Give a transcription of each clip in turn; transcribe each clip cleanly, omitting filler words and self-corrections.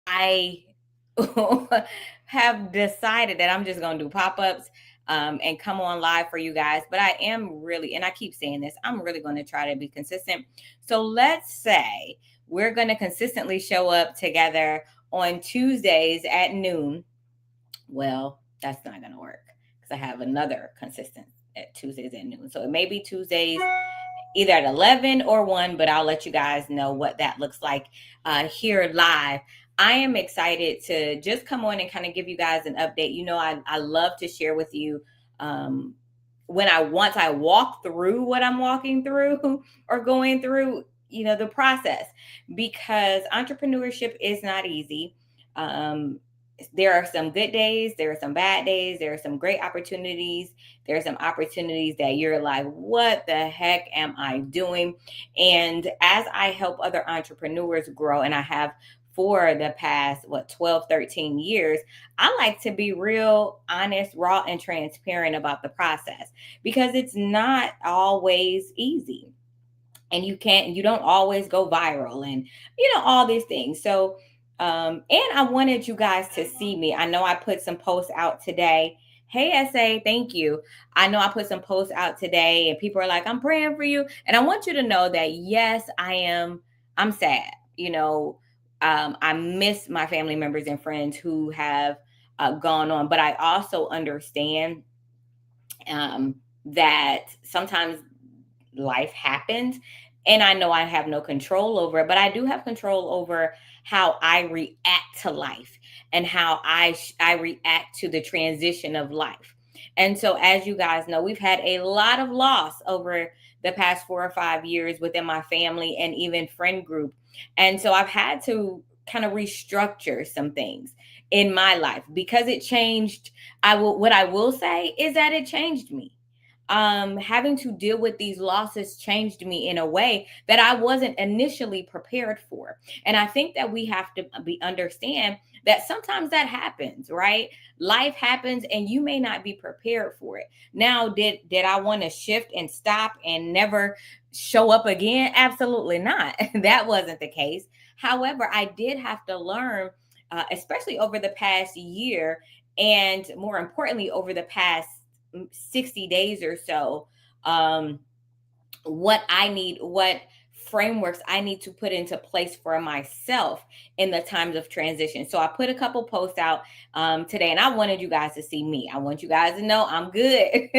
I have decided that I'm just going to do pop-ups and come on live for you guys. But I am really, and I keep saying this, I'm really going to try to be consistent. So let's say we're going to consistently show up together on Tuesdays at noon. Well, that's not going to work because I have another consistent at Tuesdays at noon. So it may be Tuesdays either at 11 or 1, but I'll let you guys know what that looks like here live. I am excited to just come on and kind of give you guys an update. I love to share with you once I walk through what I'm walking through or going through, the process, because entrepreneurship is not easy. There are some good days, there are some bad days, there are some great opportunities, there are some opportunities that you're like, what the heck am I doing? And as I help other entrepreneurs grow, and I have for the past 12, 13 years, I like to be real honest, raw, and transparent about the process, because it's not always easy, and you don't always go viral, and all these things. So and I wanted you guys to see me. I know I put some posts out today. Hey, SA, thank you. I know I put some posts out today, and people are like, I'm praying for you. And I want you to know that, yes, I am. I'm sad. I miss my family members and friends who have gone on, but I also understand that sometimes life happens, and I know I have no control over it, but I do have control over how I react to life, and how I react to the transition of life. And so, as you guys know, we've had a lot of loss over the past 4 or 5 years within my family and even friend group. And so I've had to kind of restructure some things in my life because it changed. What I will say is that it changed me. Having to deal with these losses changed me in a way that I wasn't initially prepared for. And I think that we have to understand that sometimes that happens, right? Life happens and you may not be prepared for it. Now, did I want to shift and stop and never show up again? Absolutely not. That wasn't the case. However, I did have to learn, especially over the past year, and more importantly, over the past 60 days or so, what frameworks I need to put into place for myself in the times of transition. So I put a couple posts out today, and I wanted you guys to see me. I want you guys to know I'm good.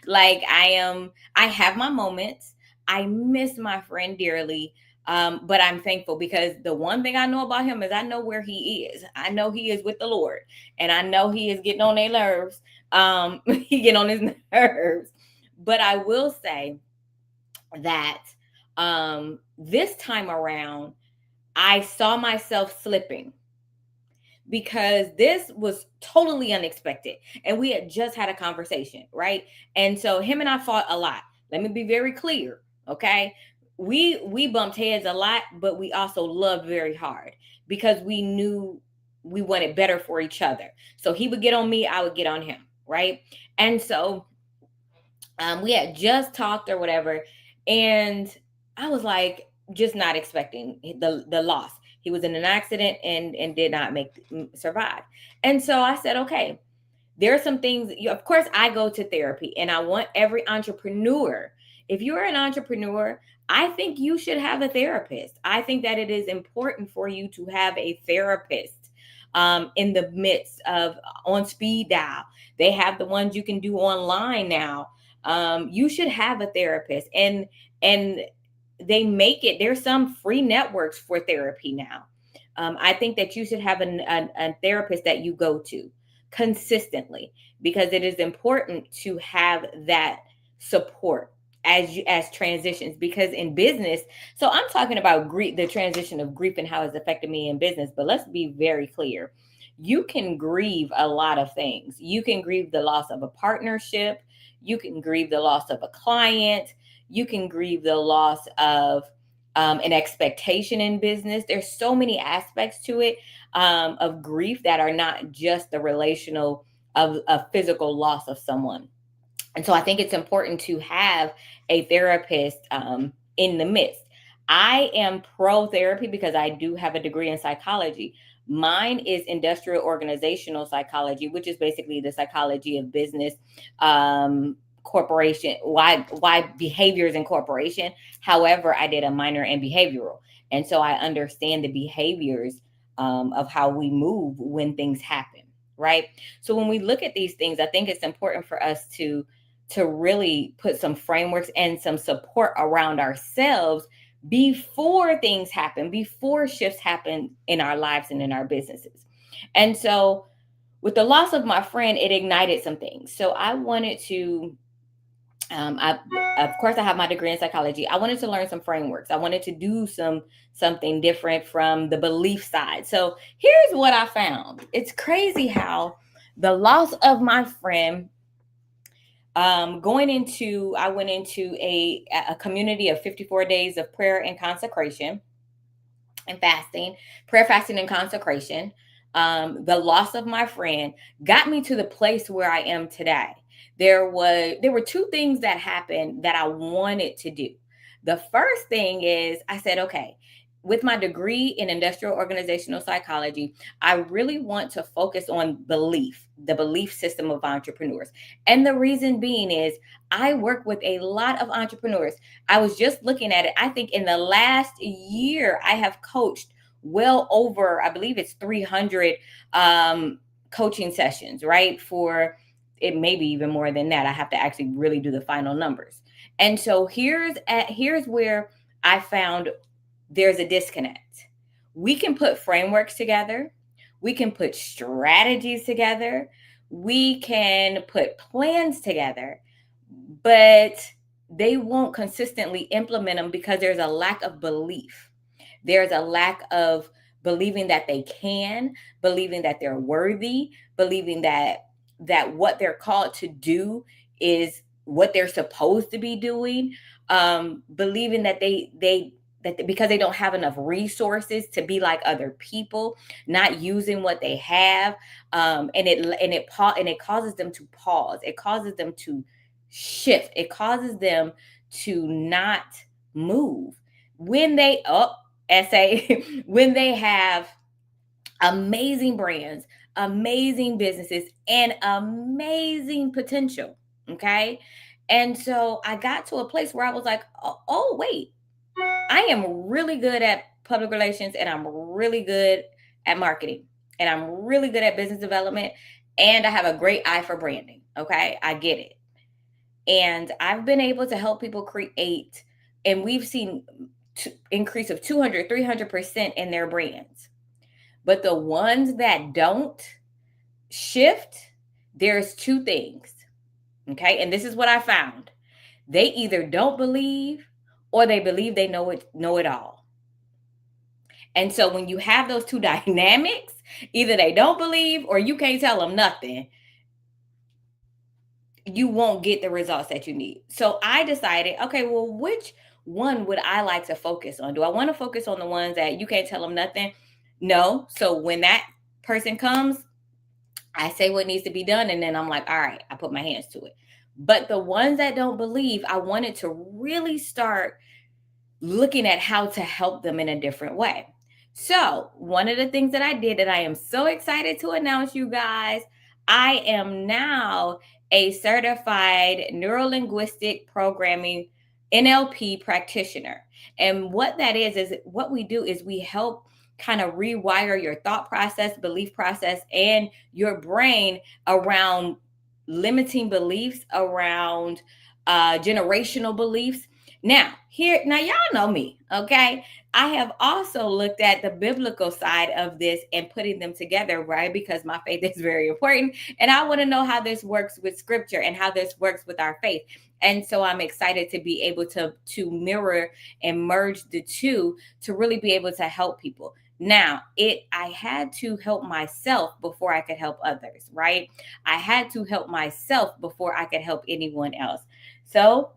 Like I have my moments. I miss my friend dearly. But I'm thankful because the one thing I know about him is I know where he is. I know he is with the Lord, and I know he is getting on their nerves. He get on his nerves. But I will say that this time around, I saw myself slipping because this was totally unexpected. And we had just had a conversation, right? And so him and I fought a lot. Let me be very clear, okay? We bumped heads a lot, but we also loved very hard because we knew we wanted better for each other. So he would get on me, I would get on him, right? And so we had just talked or whatever, and I was like, just not expecting the loss. He was in an accident and did not survive. And so I said, okay, there are some things. Of course, I go to therapy, and I want every entrepreneur. If you're an entrepreneur, I think you should have a therapist. I think that it is important for you to have a therapist in the midst of on speed dial. They have the ones you can do online now. You should have a therapist, and they make it. There's some free networks for therapy now. I think that you should have a therapist that you go to consistently, because it is important to have that support as transitions, because in business, so I'm talking about grief, the transition of grief and how it's affected me in business. But let's be very clear. You can grieve a lot of things. You can grieve the loss of a partnership. You can grieve the loss of a client. You can grieve the loss of an expectation in business. There's so many aspects to it, of grief, that are not just the relational of a physical loss of someone. And so I think it's important to have a therapist in the midst. I am pro therapy because I do have a degree in psychology, Mine is industrial organizational psychology, which is basically the psychology of business, corporation, why behaviors in corporation. However, I did a minor in behavioral, and so I understand the behaviors of how we move when things happen, right? So when we look at these things, I think it's important for us to really put some frameworks and some support around ourselves before things happen, before shifts happen in our lives and in our businesses. And so with the loss of my friend, it ignited some things. So I wanted to of course, I have my degree in psychology. I wanted to learn some frameworks. I wanted to do something different from the belief side. So here's what I found. It's crazy how the loss of my friend, I went into a community of 54 days of prayer and consecration and fasting, prayer, fasting, and consecration. The loss of my friend got me to the place where I am today. There were two things that happened that I wanted to do. The first thing is I said, okay, with my degree in industrial organizational psychology, I really want to focus on belief, the belief system of entrepreneurs. And the reason being is I work with a lot of entrepreneurs. I was just looking at it. I think in the last year, I have coached well over, I believe it's 300 coaching sessions, right? For it, maybe even more than that. I have to actually really do the final numbers. And so here's where I found there's a disconnect. We can put frameworks together, we can put strategies together, we can put plans together, but they won't consistently implement them because there's a lack of belief. There's a lack of believing that they can, believing that they're worthy, believing that what they're called to do is what they're supposed to be doing, believing that because they don't have enough resources to be like other people, not using what they have, and it causes them to pause. It causes them to shift. It causes them to not move when they when they have amazing brands, amazing businesses, and amazing potential. Okay. And so I got to a place where I was like, oh wait, I am really good at public relations, and I'm really good at marketing, and I'm really good at business development, and I have a great eye for branding. Okay. I get it. And I've been able to help people create, and we've seen increase of 200, 300% in their brands. But the ones that don't shift, there's two things. Okay. And this is what I found. They either don't believe or they believe they know it all. And so when you have those two dynamics, either they don't believe or you can't tell them nothing, you won't get the results that you need. So I decided, okay, well, which one would I like to focus on? Do I want to focus on the ones that you can't tell them nothing? No. So when that person comes, I say what needs to be done, and then I'm like, all right, I put my hands to it. But the ones that don't believe, I wanted to really start looking at how to help them in a different way. So, one of the things that I did that I am so excited to announce, you guys, I am now a certified neuro-linguistic programming NLP practitioner. And what that is what we do is we help kind of rewire your thought process, belief process, and your brain around limiting beliefs, around generational beliefs. Now, y'all know me, okay? I have also looked at the biblical side of this and putting them together, right? Because my faith is very important. And I want to know how this works with scripture and how this works with our faith. And so I'm excited to be able to mirror and merge the two to really be able to help people. Now, I had to help myself before I could help others, right? I had to help myself before I could help anyone else. So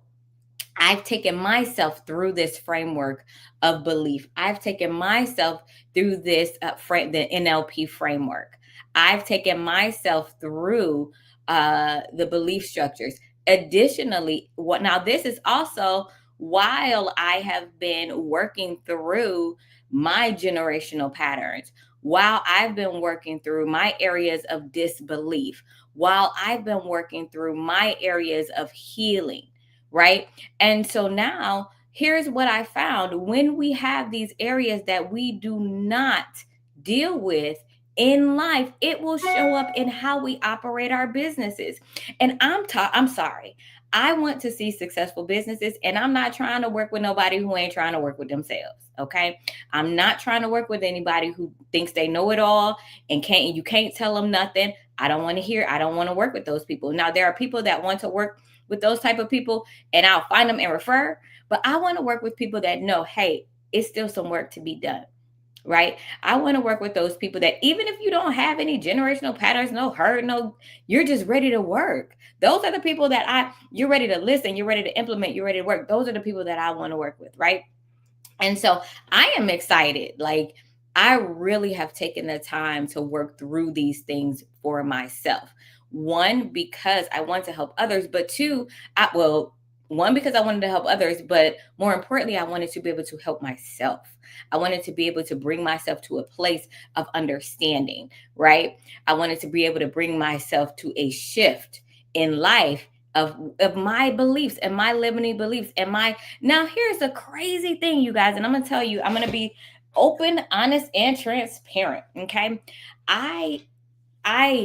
I've taken myself through this framework of belief. I've taken myself through this the NLP framework. I've taken myself through the belief structures. Additionally, now this is also while I have been working through my generational patterns, while I've been working through my areas of disbelief, while I've been working through my areas of healing, right? And so now here's what I found: when we have these areas that we do not deal with in life, it will show up in how we operate our businesses. And I'm sorry. I want to see successful businesses, and I'm not trying to work with nobody who ain't trying to work with themselves. Okay. I'm not trying to work with anybody who thinks they know it all and you can't tell them nothing. I don't want to hear, I don't want to work with those people. Now, there are people that want to work with those type of people, and I'll find them and refer, but I want to work with people that know, hey, it's still some work to be done. Right? I want to work with those people that, even if you don't have any generational patterns, no hurt, no, you're just ready to work. Those are the people that you're ready to listen, you're ready to implement, you're ready to work. Those are the people that I want to work with, right? And so I am excited. Like, I really have taken the time to work through these things for myself. One, because I want to help others, but two, one, because I wanted to help others, but more importantly, I wanted to be able to help myself. I wanted to be able to bring myself to a place of understanding, right? I wanted to be able to bring myself to a shift in life of my beliefs and my limiting beliefs and my now here's a crazy thing, you guys, and I'm gonna tell you, I'm gonna be open, honest, and transparent. Okay. I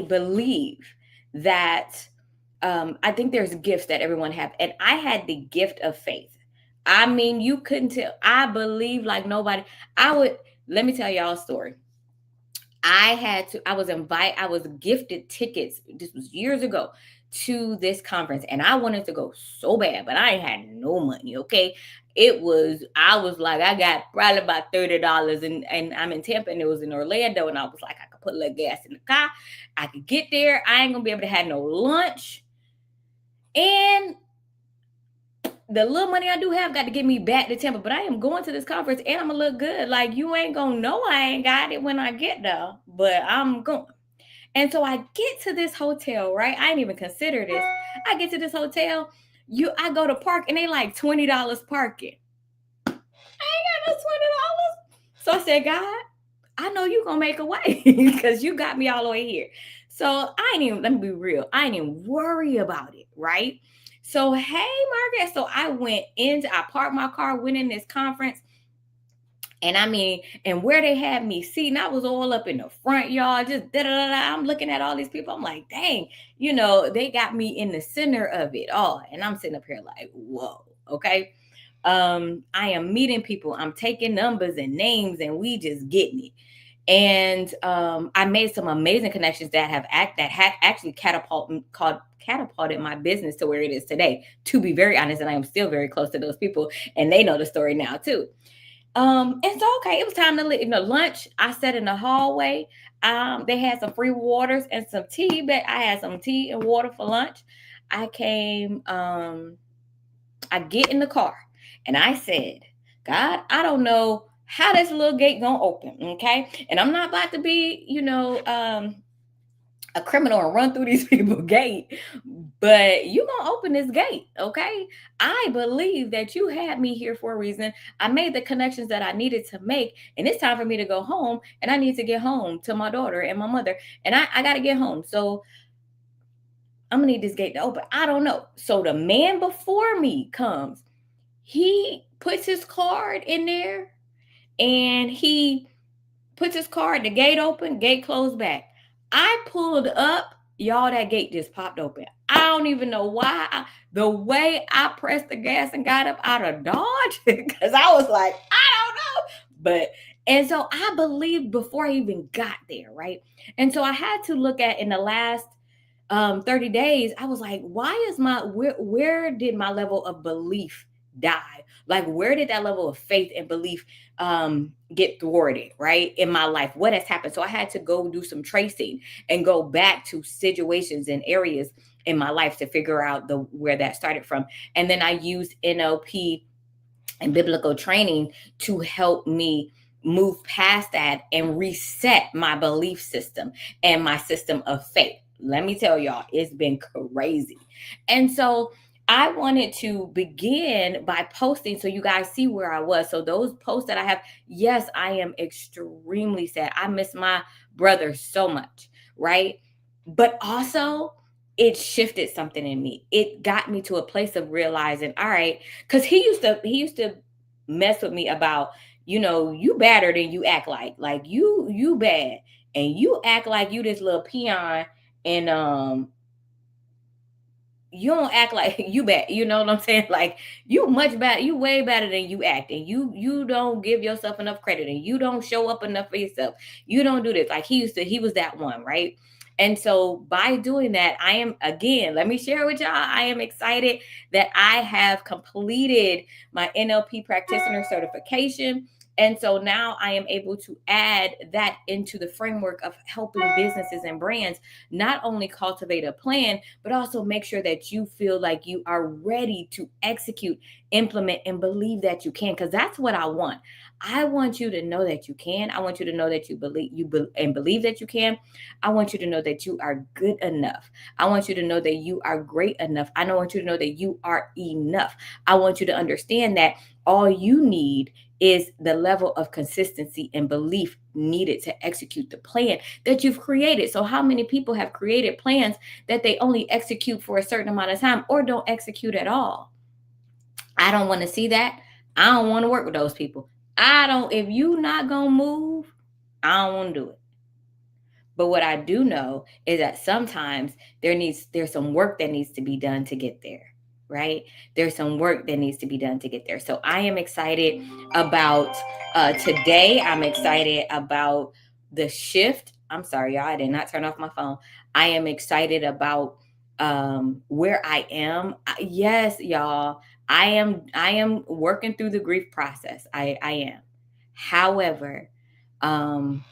believe that I think there's gifts that everyone have, and I had the gift of faith. I mean, you couldn't tell. I believe like nobody. Let me tell y'all a story. I was gifted tickets. This was years ago, to this conference, and I wanted to go so bad, but I ain't had no money. Okay. I was like, I got probably about $30, and I'm in Tampa, and it was in Orlando. And I was like, I could put a little gas in the car. I could get there. I ain't gonna be able to have no lunch. And the little money I do have got to get me back to Tampa, but I am going to this conference and I'm gonna look good. Like, you ain't gonna know I ain't got it when I get there, but I'm going. And so I get to this hotel, right? I didn't even consider this. I get to this hotel, I go to park, and they like $20 parking. I ain't got no $20. So I said, God, I know you gonna make a way because you got me all the way here. So let me be real, I ain't even worry about it, right? So, hey, Margaret. So I parked my car, went in this conference. And I mean, and where they had me sitting, I was all up in the front yard, just da da da. I'm looking at all these people. I'm like, dang, they got me in the center of it all. And I'm sitting up here like, whoa, okay. I am meeting people. I'm taking numbers and names, and we just getting it. And I made some amazing connections that have actually catapulted my business to where it is today. To be very honest, and I am still very close to those people, and they know the story now too. And so, okay, it was time to lunch. I sat in the hallway. They had some free waters and some tea, but I had some tea and water for lunch. I get in the car, and I said, God, I don't know how this little gate gonna open, okay? And I'm not about to be, a criminal and run through these people's gate, but you gonna open this gate, okay? I believe that you had me here for a reason. I made the connections that I needed to make, and it's time for me to go home, and I need to get home to my daughter and my mother, and I gotta get home. So I'm gonna need this gate to open. I don't know. So the man before me comes, he puts his card in there, and he puts his card, the gate open, gate closed back. I pulled up, y'all, that gate just popped open. I don't even know why. The way I pressed the gas and got up out of Dodge, because I was like, I don't know. And so I believed before I even got there, right? And so I had to look at, in the last 30 days, I was like, where did my level of belief die? Like, where did that level of faith and belief get thwarted, right, in my life? What has happened? So I had to go do some tracing and go back to situations and areas in my life to figure out where that started from. And then I used NLP and biblical training to help me move past that and reset my belief system and my system of faith. Let me tell y'all, it's been crazy. And so I wanted to begin by posting so you guys see where I was. So those posts that I have, yes, I am extremely sad. I miss my brother so much, right? But also it shifted something in me. It got me to a place of realizing, all right, because he used to mess with me about, you badder than you act like you bad, and you act like you this little peon, and you don't act like you bad. You know what I'm saying? Like, you much better, you way better than you act, and you don't give yourself enough credit, and you don't show up enough for yourself. You don't do this. Like, he was that one, right? And so by doing that, I am, again, let me share with y'all, I am excited that I have completed my NLP practitioner certification. And so now I am able to add that into the framework of helping businesses and brands not only cultivate a plan, but also make sure that you feel like you are ready to execute, implement, and believe that you can. Because that's what I want. I want you to know that you can. I want you to know that you believe that you can. I want you to know that you are good enough. I want you to know that you are great enough. I don't want you to know that you are enough. I want you to understand that all you need is the level of consistency and belief needed to execute the plan that you've created. So how many people have created plans that they only execute for a certain amount of time or don't execute at all? I don't want to see that. I don't want to work with those people. If you not going to move, I don't want to do it. But what I do know is that sometimes there's some work that needs to be done to get there, right? There's some work that needs to be done to get there. So I am excited about today. I'm excited about the shift. I'm sorry, y'all. I did not turn off my phone. I am excited about where I am. Yes, y'all. I am working through the grief process. I am. However, um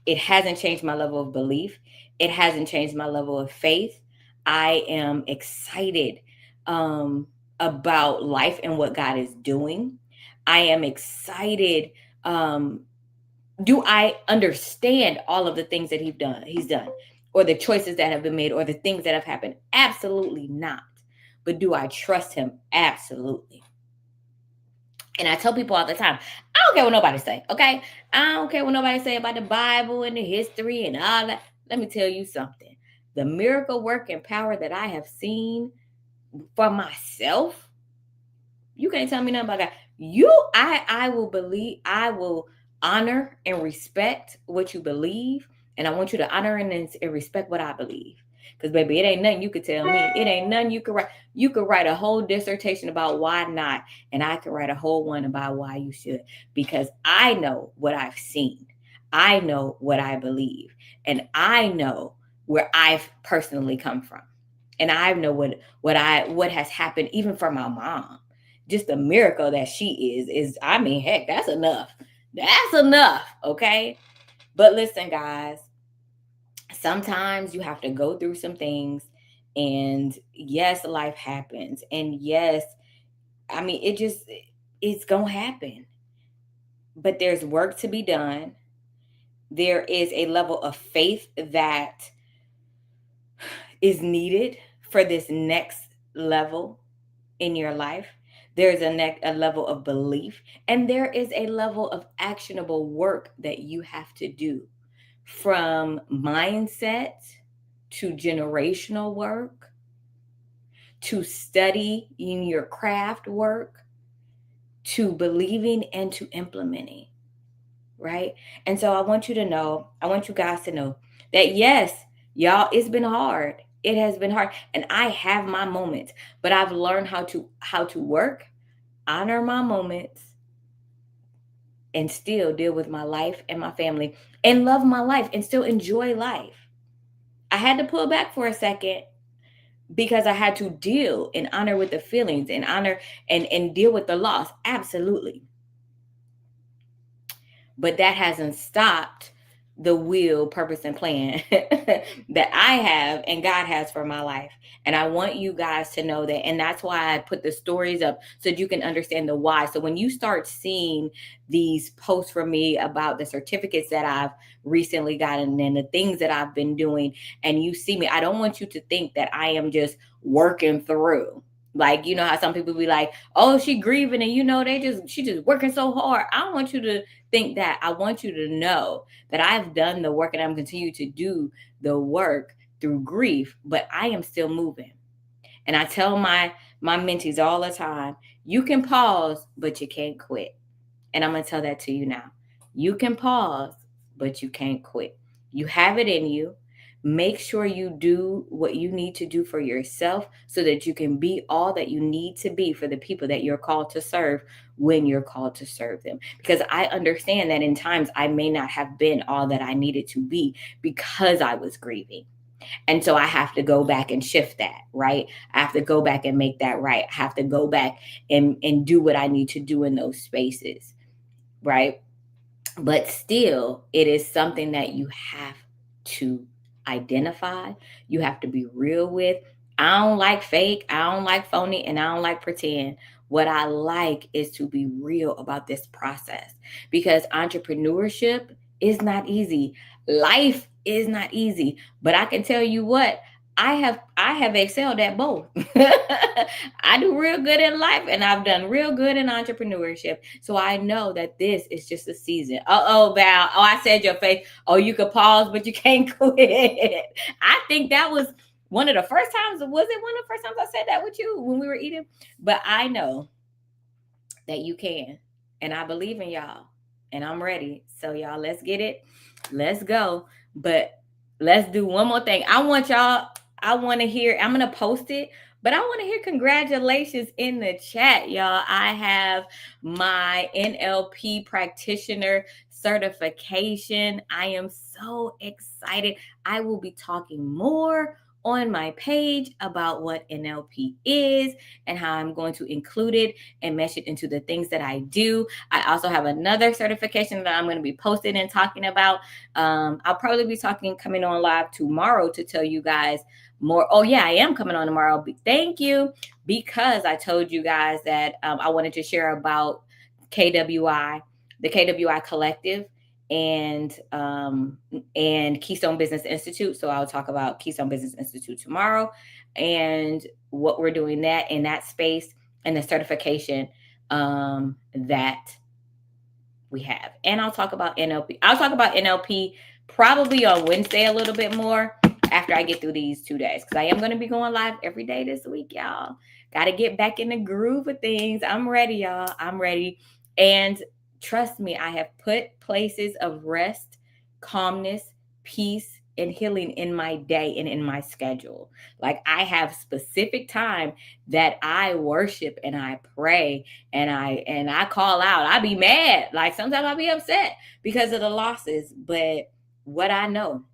it hasn't changed my level of belief. It hasn't changed my level of faith. I am excited about life and what God is doing. I am excited. Um, do I understand all of the things that He's done, or the choices that have been made, or the things that have happened? Absolutely not. But do I trust Him? Absolutely. And I tell people all the time, I don't care what nobody say, okay? I don't care what nobody say about the Bible and the history and all that. Let me tell you something. The miracle working power that I have seen for myself, you can't tell me nothing about that. I will believe, I will honor and respect what you believe. And I want you to honor and respect what I believe. Because, baby, it ain't nothing you could tell me. It ain't nothing you could write. You could write a whole dissertation about why not. And I could write a whole one about why you should. Because I know what I've seen. I know what I believe. And I know where I've personally come from. And I know what has happened even for my mom. Just the miracle that she is, I mean, heck, that's enough. That's enough, okay? But listen, guys, sometimes you have to go through some things, and yes, life happens, and yes, I mean, it's gonna happen. But there's work to be done. There is a level of faith that is needed for this next level in your life. There's a level of belief, and there is a level of actionable work that you have to do, from mindset to generational work to study in your craft work to believing and to implementing, right? And so I want you guys to know that yes, y'all, it's been hard. It has been hard, and I have my moments, but I've learned how to work, honor my moments, and still deal with my life and my family, and love my life and still enjoy life. I had to pull back for a second because I had to deal and honor with the feelings and honor and deal with the loss. Absolutely. But that hasn't stopped the will, purpose, and plan that I have and God has for my life. And I want you guys to know that. And that's why I put the stories up so that you can understand the why. So when you start seeing these posts from me about the certificates that I've recently gotten and the things that I've been doing, and you see me, I don't want you to think that I am just working through. Like, you know how some people be like, oh, she grieving and, you know, she just working so hard. I don't want you to think that. I want you to know that I've done the work and I'm continue to do the work through grief, but I am still moving. And I tell my mentees all the time, you can pause, but you can't quit. And I'm going to tell that to you now. You can pause, but you can't quit. You have it in you. Make sure you do what you need to do for yourself so that you can be all that you need to be for the people that you're called to serve when you're called to serve them. Because I understand that in times I may not have been all that I needed to be because I was grieving. And so I have to go back and shift that, right? I have to go back and make that right. I have to go back and do what I need to do in those spaces, right? But still, it is something that you have to identify. You have to be real with. I don't like fake, I don't like phony, and I don't like pretend. What I like is to be real about this process because entrepreneurship is not easy. Life is not easy, but I can tell you what, I have excelled at both. I do real good in life and I've done real good in entrepreneurship. So I know that this is just a season. Uh-oh, Val. Oh, I said your face. Oh, you could pause, but you can't quit. I think that was one of the first times. Was it one of the first times I said that with you when we were eating? But I know that you can. And I believe in y'all. And I'm ready. So y'all, let's get it. Let's go. But let's do one more thing. I want to hear, I'm going to post it, but I want to hear congratulations in the chat, y'all. I have my NLP practitioner certification. I am so excited. I will be talking more on my page about what NLP is and how I'm going to include it and mesh it into the things that I do. I also have another certification that I'm going to be posting and talking about. I'll probably be coming on live tomorrow to tell you guys more. Oh yeah, I am coming on tomorrow. Thank you, because I told you guys that I wanted to share about KWI, the KWI Collective, and Keystone Business Institute. So I'll talk about Keystone Business Institute tomorrow and what we're doing that in that space and the certification that we have. And I'll talk about NLP. I'll talk about NLP probably on Wednesday a little bit more after I get through these 2 days, because I am going to be going live every day this week, y'all. Got to get back in the groove of things. I'm ready, y'all. I'm ready. And trust me, I have put places of rest, calmness, peace, and healing in my day and in my schedule. Like I have specific time that I worship and I pray and I call out. I be mad. Like sometimes I'll be upset because of the losses. But what I know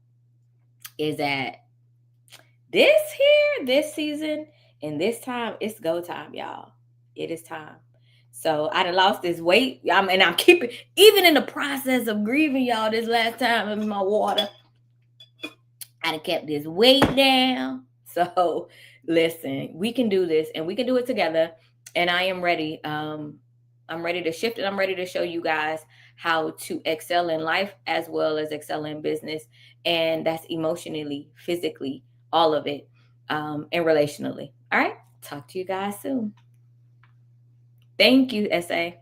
is that this season and this time, it's go time, y'all. It is time. So I done lost this weight. And I'm keeping, even in the process of grieving, y'all, this last time in my water, I done kept this weight down. So listen, we can do this and we can do it together. And I am ready. I'm ready to shift it. I'm ready to show you guys how to excel in life as well as excel in business. And that's emotionally, physically, all of it, and relationally. All right. Talk to you guys soon. Thank you, SA.